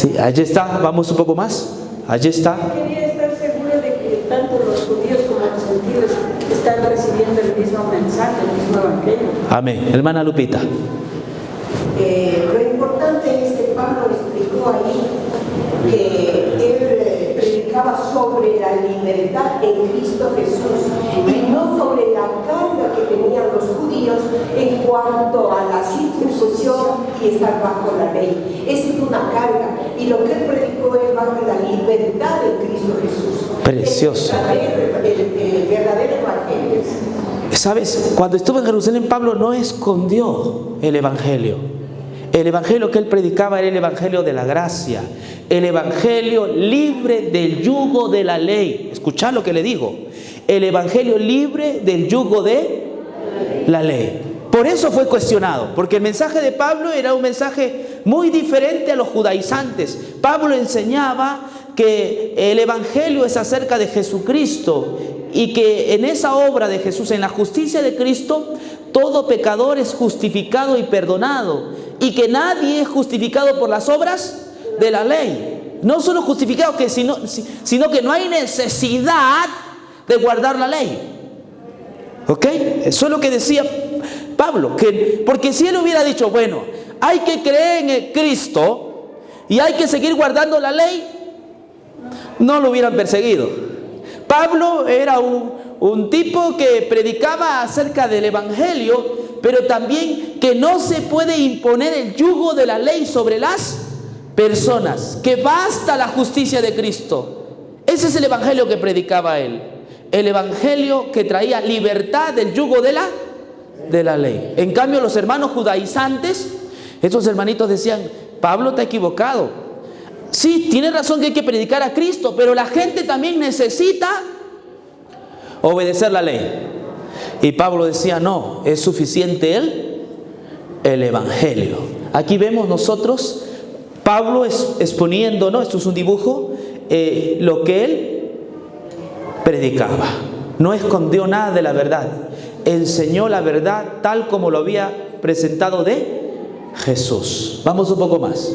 Sí, allí está, vamos un poco más. Allí está. Quería estar segura de que tanto los judíos como los gentiles están recibiendo el mismo mensaje, el mismo evangelio. Amén. Hermana Lupita. Lo importante es que Pablo explicó ahí que él predicaba sobre la libertad en Cristo Jesús y no sobre la carga que tenían los judíos en cuanto a la circuncisión y estar bajo la ley. Esa es una carga, y lo que él predicó es bajo la libertad en Cristo Jesús. Precioso. El verdadero evangelio. ¿Sabes? Cuando estuvo en Jerusalén, Pablo no escondió el evangelio. El evangelio que él predicaba era el evangelio de la gracia, el evangelio libre del yugo de la ley. Escuchad lo que le digo: el evangelio libre del yugo de la ley. Por eso fue cuestionado, porque el mensaje de Pablo era un mensaje muy diferente a los judaizantes. Pablo enseñaba que el evangelio es acerca de Jesucristo y que en esa obra de Jesús, en la justicia de Cristo, todo pecador es justificado y perdonado, y que nadie es justificado por las obras de la ley. No solo justificado, sino que no hay necesidad de guardar la ley. ¿Ok? Eso es lo que decía Pablo, porque si él hubiera dicho, bueno, hay que creer en el Cristo y hay que seguir guardando la ley, no lo hubieran perseguido. Pablo era un tipo que predicaba acerca del evangelio, pero también que no se puede imponer el yugo de la ley sobre las personas, que basta la justicia de Cristo. Ese es el evangelio que predicaba él, el evangelio que traía libertad del yugo de la ley. En cambio, los hermanos judaizantes, estos hermanitos decían, Pablo está equivocado. Sí, tiene razón que hay que predicar a Cristo, pero la gente también necesita obedecer la ley. Y Pablo decía, no, es suficiente el evangelio. Aquí vemos nosotros Pablo exponiendo, ¿no? Esto es un dibujo, lo que él predicaba. No escondió nada de la verdad. Enseñó la verdad tal como lo había presentado de Jesús. Vamos un poco más.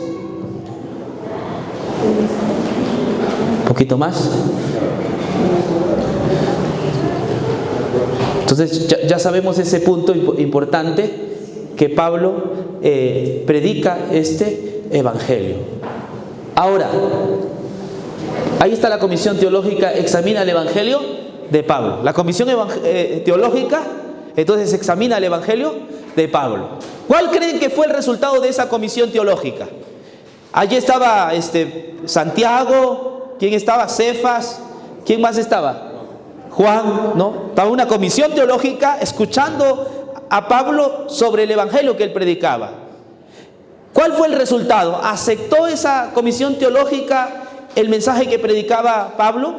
Un poquito más. Entonces ya sabemos ese punto importante, que Pablo predica este evangelio. Ahora, ahí está la comisión teológica, examina el evangelio de Pablo. La comisión teológica entonces examina el evangelio de Pablo. ¿Cuál creen que fue el resultado de esa comisión teológica? Allí estaba Santiago, ¿quién estaba? Cefas, ¿quién más estaba? Juan, ¿no? Estaba una comisión teológica escuchando a Pablo sobre el evangelio que él predicaba. ¿Cuál fue el resultado? ¿Aceptó esa comisión teológica el mensaje que predicaba Pablo?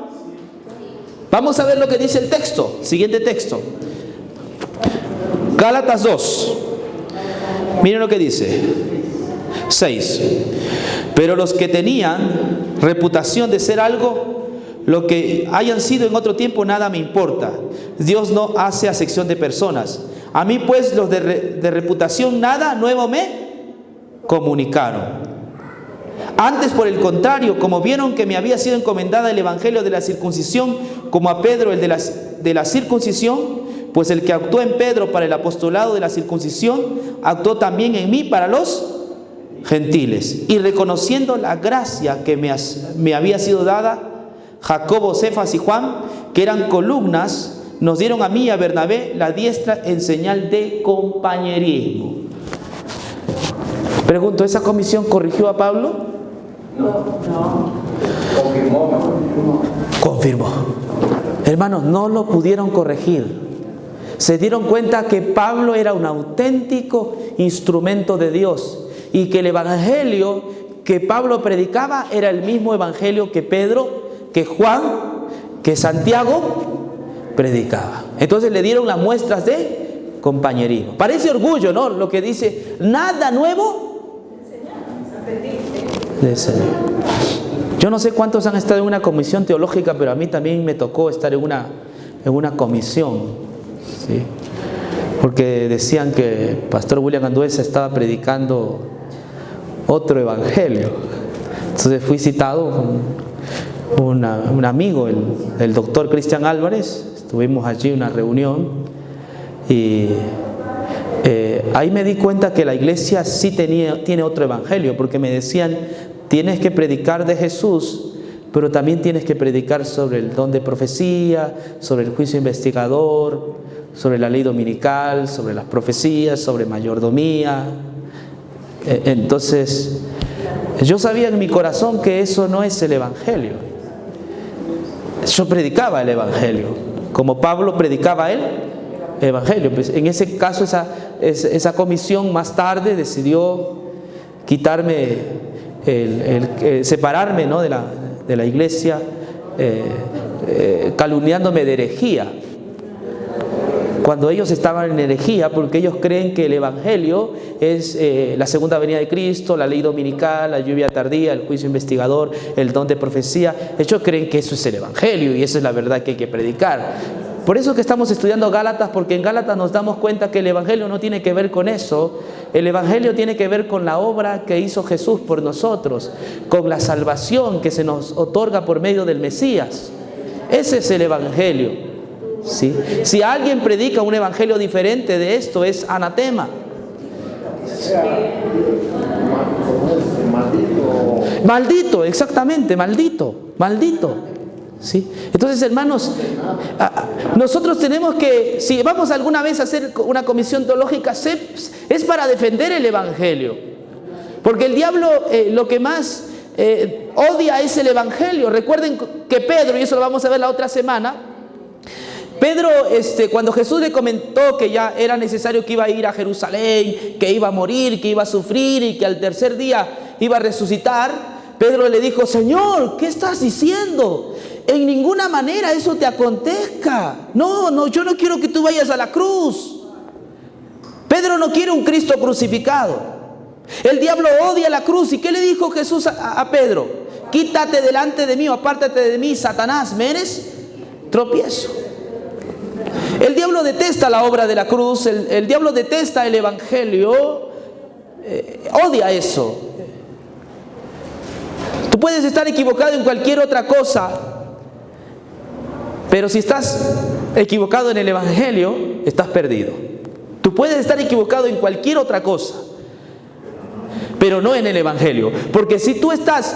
Vamos a ver lo que dice el texto, siguiente texto. Gálatas 2. Miren lo que dice. 6. Pero los que tenían reputación de ser algo, lo que hayan sido en otro tiempo, nada me importa. Dios no hace acepción de personas. A mí pues los de reputación nada nuevo me comunicaron. Antes, por el contrario, como vieron que me había sido encomendada el evangelio de la circuncisión, como a Pedro el de la circuncisión, pues el que actuó en Pedro para el apostolado de la circuncisión, actuó también en mí para los gentiles. Y reconociendo la gracia que me había sido dada, Jacobo, Cefas y Juan, que eran columnas, nos dieron a mí y a Bernabé la diestra en señal de compañerismo. Pregunto, ¿esa comisión corrigió a Pablo? No. Confirmó. Hermanos, no lo pudieron corregir. Se dieron cuenta que Pablo era un auténtico instrumento de Dios y que el evangelio que Pablo predicaba era el mismo evangelio que Pedro, que Juan, que Santiago predicaba. Entonces le dieron las muestras de compañerismo. Parece orgullo, ¿no? Lo que dice, nada nuevo de Señor. Yo no sé cuántos han estado en una comisión teológica, pero a mí también me tocó estar en una comisión, ¿sí? Porque decían que Pastor William Anduesa estaba predicando otro evangelio. Entonces fui citado con un amigo, el doctor Cristian Álvarez. Estuvimos allí en una reunión y ahí me di cuenta que la iglesia sí tiene otro evangelio, porque me decían: tienes que predicar de Jesús, pero también tienes que predicar sobre el don de profecía, sobre el juicio investigador, sobre la ley dominical, sobre las profecías, sobre mayordomía. Entonces, yo sabía en mi corazón que eso no es el evangelio. Yo predicaba el evangelio, como Pablo predicaba el evangelio. Pues en ese caso, esa comisión más tarde decidió quitarme, separarme, ¿no?, de la iglesia, calumniándome de herejía, cuando ellos estaban en herejía, porque ellos creen que el evangelio es la segunda venida de Cristo, la ley dominical, la lluvia tardía, el juicio investigador, el don de profecía. Ellos creen que eso es el evangelio y esa es la verdad que hay que predicar. Por eso que estamos estudiando Gálatas, porque en Gálatas nos damos cuenta que el evangelio no tiene que ver con eso. El evangelio tiene que ver con la obra que hizo Jesús por nosotros, con la salvación que se nos otorga por medio del Mesías. Ese es el evangelio, ¿sí? Si alguien predica un evangelio diferente de esto, es anatema. Maldito, exactamente, maldito. ¿Sí? Entonces, hermanos, nosotros tenemos que, si vamos alguna vez a hacer una comisión teológica, es para defender el evangelio, porque el diablo lo que más odia es el evangelio. Recuerden que Pedro, y eso lo vamos a ver la otra semana, Pedro, cuando Jesús le comentó que ya era necesario, que iba a ir a Jerusalén, que iba a morir, que iba a sufrir y que al tercer día iba a resucitar, Pedro le dijo: Señor, ¿qué estás diciendo? En ninguna manera eso te acontezca. No, yo no quiero que tú vayas a la cruz. Pedro no quiere un Cristo crucificado. El diablo odia la cruz. ¿Y qué le dijo Jesús a Pedro? Quítate delante de mí o apártate de mí, Satanás, me eres tropiezo. El diablo detesta la obra de la cruz, el diablo detesta el evangelio, odia eso. Tú puedes estar equivocado en cualquier otra cosa, pero si estás equivocado en el evangelio, estás perdido. Tú puedes estar equivocado en cualquier otra cosa, pero no en el evangelio, porque si tú estás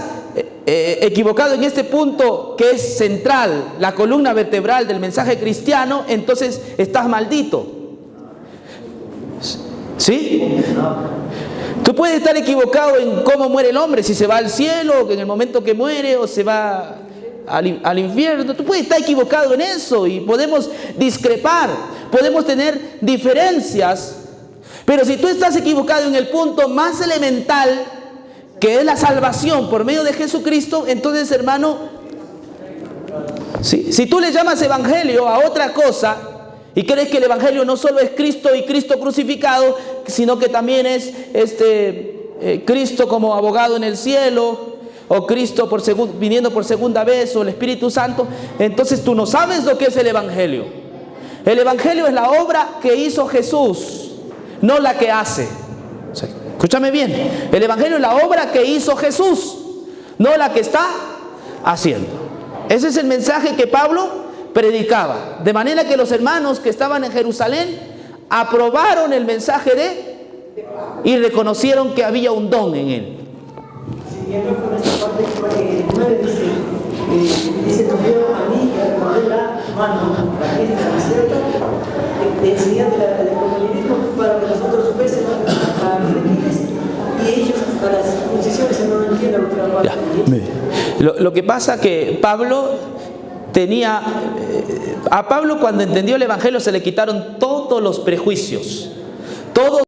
equivocado en este punto que es central, la columna vertebral del mensaje cristiano, entonces estás maldito. ¿Sí? Tú puedes estar equivocado en cómo muere el hombre, si se va al cielo, o en el momento que muere, o se va al infierno. Tú puedes estar equivocado en eso y podemos discrepar, podemos tener diferencias, pero si tú estás equivocado en el punto más elemental, que es la salvación por medio de Jesucristo, entonces, hermano, si tú le llamas evangelio a otra cosa y crees que el evangelio no solo es Cristo y Cristo crucificado, sino que también es Cristo como abogado en el cielo, o Cristo viniendo por segunda vez, o el Espíritu Santo, entonces tú no sabes lo que es el evangelio. El evangelio es la obra que hizo Jesús, no la que hace. Escúchame bien, el evangelio es la obra que hizo Jesús, no la que está haciendo. Ese es el mensaje que Pablo predicaba, de manera que los hermanos que estaban en Jerusalén aprobaron el mensaje y reconocieron que había un don en él. Siguiendo con esta parte que 9 dice, nos dio a mí de la mano la fiesta cierta de enseñar del compañerismo para que nosotros supiésemos para los gentiles y ellos para las circuncisiones. No entiendo otra parte. Lo que pasa que Pablo tenía, a Pablo cuando entendió el evangelio se le quitaron todos los prejuicios, todos